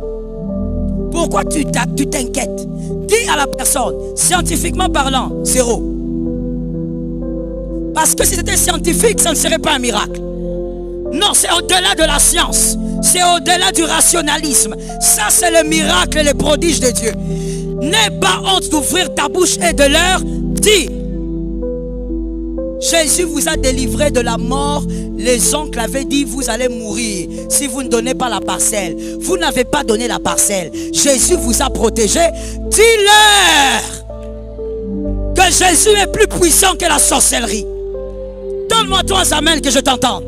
Pourquoi tu t'inquiètes? Dis à la personne, scientifiquement parlant, zéro. Parce que si c'était scientifique, ça ne serait pas un miracle. Non, c'est au-delà de la science. C'est au-delà du rationalisme. Ça, c'est le miracle et le prodige de Dieu. N'aie pas honte d'ouvrir ta bouche et de leur dire. Jésus vous a délivré de la mort. Les oncles avaient dit, vous allez mourir si vous ne donnez pas la parcelle. Vous n'avez pas donné la parcelle. Jésus vous a protégé. Dis-leur que Jésus est plus puissant que la sorcellerie. Donne-moi 3 amens que je t'entende.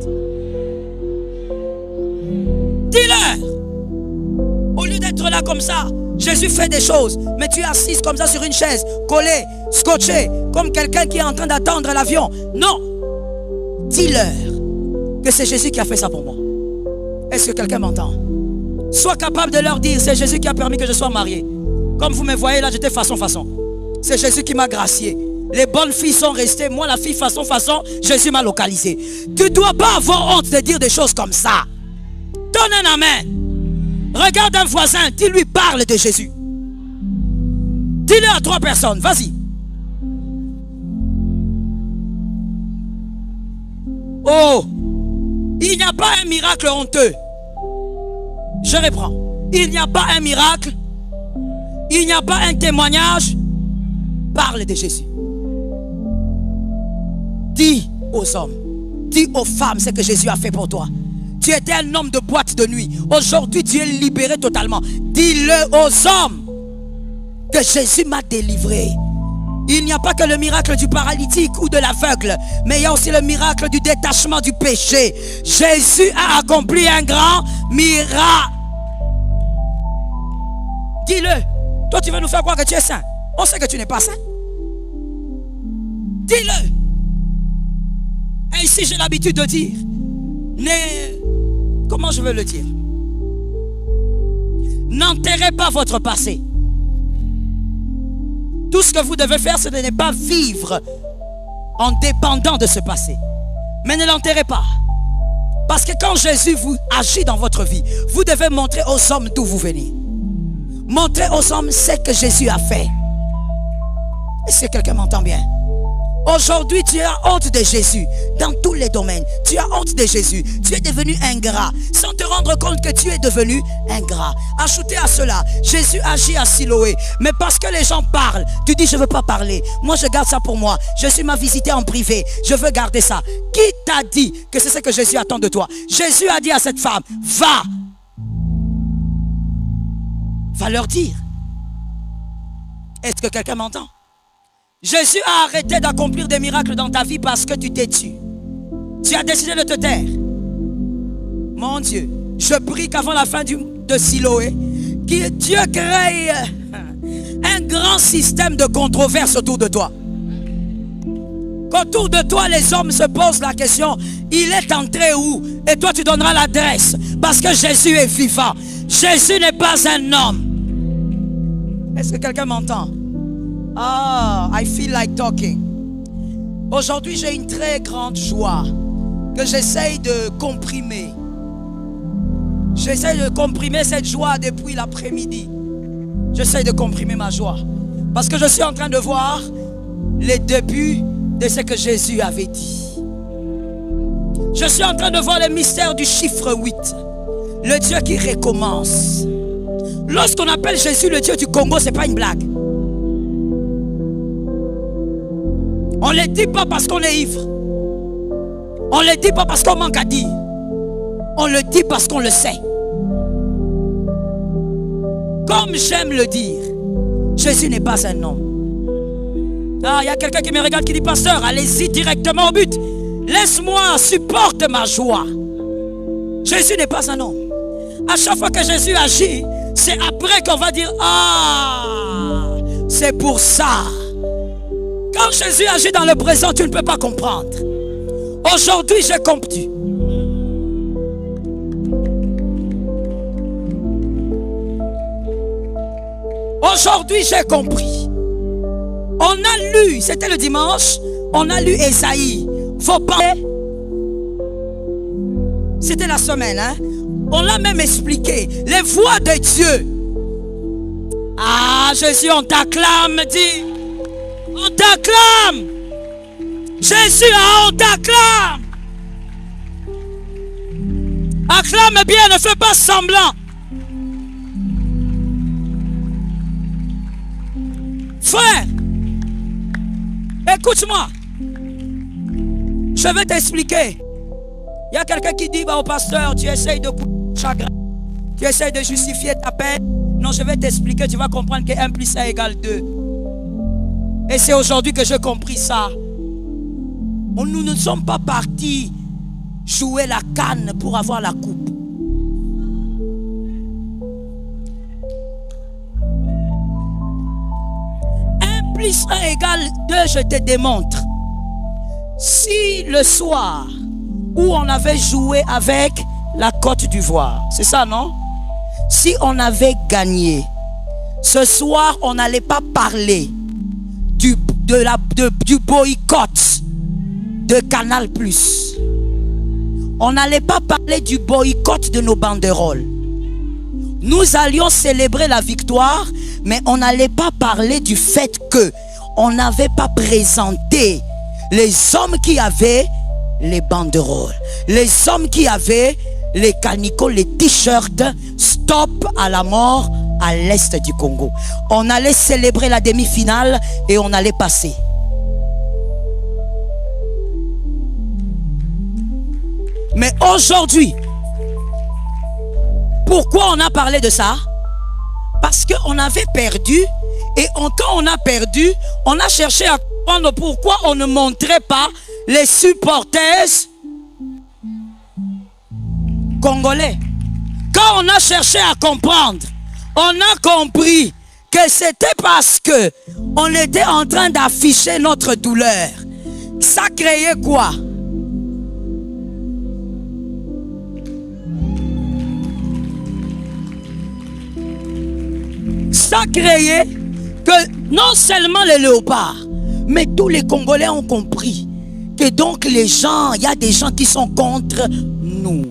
Dis-leur. Au lieu d'être là comme ça, Jésus fait des choses, mais tu es assise comme ça sur une chaise, collée, scotchée, comme quelqu'un qui est en train d'attendre l'avion. Non. Dis-leur que c'est Jésus qui a fait ça pour moi. Est-ce que quelqu'un m'entend? Sois capable de leur dire, c'est Jésus qui a permis que je sois marié. Comme vous me voyez là, j'étais façon. C'est Jésus qui m'a gracié. Les bonnes filles sont restées. Moi, la fille façon, Jésus m'a localisé. Tu ne dois pas avoir honte de dire des choses comme ça. Donne un amen. Regarde un voisin, dis-lui, parle de Jésus. Dis-le à 3 personnes, vas-y. Oh, il n'y a pas un miracle honteux. Je reprends. Il n'y a pas un miracle. Il n'y a pas un témoignage. Parle de Jésus. Dis aux hommes, dis aux femmes ce que Jésus a fait pour toi. Tu étais un homme de boîte de nuit. Aujourd'hui, tu es libéré totalement. Dis-le aux hommes que Jésus m'a délivré. Il n'y a pas que le miracle du paralytique ou de l'aveugle, mais il y a aussi le miracle du détachement du péché. Jésus a accompli un grand miracle. Dis-le. Toi, tu veux nous faire croire que tu es saint. On sait que tu n'es pas saint. Dis-le. Et ici, j'ai l'habitude de dire, comment je veux le dire? N'enterrez pas votre passé. Tout ce que vous devez faire, ce n'est pas vivre en dépendant de ce passé. Mais ne l'enterrez pas. Parce que quand Jésus vous agit dans votre vie, vous devez montrer aux hommes d'où vous venez. Montrez aux hommes ce que Jésus a fait. Est-ce que quelqu'un m'entend bien? Aujourd'hui, tu as honte de Jésus dans tous les domaines. Tu as honte de Jésus. Tu es devenu ingrat sans te rendre compte que tu es devenu ingrat. Ajoutez à cela, Jésus agit à Siloé. Mais parce que les gens parlent, tu dis je ne veux pas parler. Moi, je garde ça pour moi. Jésus m'a visité en privé. Je veux garder ça. Qui t'a dit que c'est ce que Jésus attend de toi? Jésus a dit à cette femme, va. Va leur dire. Est-ce que quelqu'un m'entend? Jésus a arrêté d'accomplir des miracles dans ta vie parce que tu t'es tu. Tu as décidé de te taire. Mon Dieu, je prie qu'avant la fin de Siloé, que Dieu crée un grand système de controverse autour de toi. Qu'autour de toi, les hommes se posent la question, il est entré où? Et toi, tu donneras l'adresse. Parce que Jésus est vivant. Jésus n'est pas un homme. Est-ce que quelqu'un m'entend? Ah, I feel like talking. Aujourd'hui, j'ai une très grande joie que j'essaye de comprimer. J'essaye de comprimer cette joie depuis l'après-midi. J'essaye de comprimer ma joie. Parce que je suis en train de voir les débuts de ce que Jésus avait dit. Je suis en train de voir le mystère du chiffre 8. Le Dieu qui recommence. Lorsqu'on appelle Jésus le Dieu du Congo, ce n'est pas une blague. On ne le dit pas parce qu'on est ivre. On ne le dit pas parce qu'on manque à dire. On le dit parce qu'on le sait. Comme j'aime le dire, Jésus n'est pas un homme. Ah, il y a quelqu'un qui me regarde qui dit, pasteur, allez-y directement au but. Laisse-moi, supporte ma joie. Jésus n'est pas un homme. À chaque fois que Jésus agit, c'est après qu'on va dire, ah, c'est pour ça. Quand Jésus agit dans le présent, tu ne peux pas comprendre. Aujourd'hui, j'ai compris. Aujourd'hui, j'ai compris. On a lu, c'était le dimanche, on a lu Ésaïe. Faut parler. C'était la semaine, hein? On l'a même expliqué. Les voix de Dieu. Ah, Jésus, on t'acclame, dit. On t'acclame. Jésus, on t'acclame. Acclame bien, ne fais pas semblant. Frère, écoute-moi. Je vais t'expliquer. Il y a quelqu'un qui dit au pasteur, tu essayes de couper le chagrin. Tu essayes de justifier ta peine. Non, je vais t'expliquer, tu vas comprendre que 1 plus 1 égale 2. Et c'est aujourd'hui que j'ai compris ça. Nous ne sommes pas partis jouer la canne pour avoir la coupe. Plus 1 égale 2, je te démontre. Si le soir où on avait joué avec la Côte d'Ivoire, c'est ça, non? Si on avait gagné, ce soir, on n'allait pas parler du boycott de Canal+. On n'allait pas parler du boycott de nos banderoles. Nous allions célébrer la victoire, mais on n'allait pas parler du fait que on n'avait pas présenté les hommes qui avaient les banderoles, les hommes qui avaient les canicots, les t-shirts stop à la mort à l'est du Congo. On allait célébrer la demi-finale et on allait passer. Mais aujourd'hui, pourquoi on a parlé de ça? Parce qu'on avait perdu. Et quand on a perdu, on a cherché à comprendre pourquoi on ne montrait pas les supporters congolais. Quand on a cherché à comprendre, on a compris que c'était parce que on était en train d'afficher notre douleur. Ça créait quoi? Ça créait que non seulement les léopards, mais tous les Congolais ont compris que donc les gens, il y a des gens qui sont contre nous.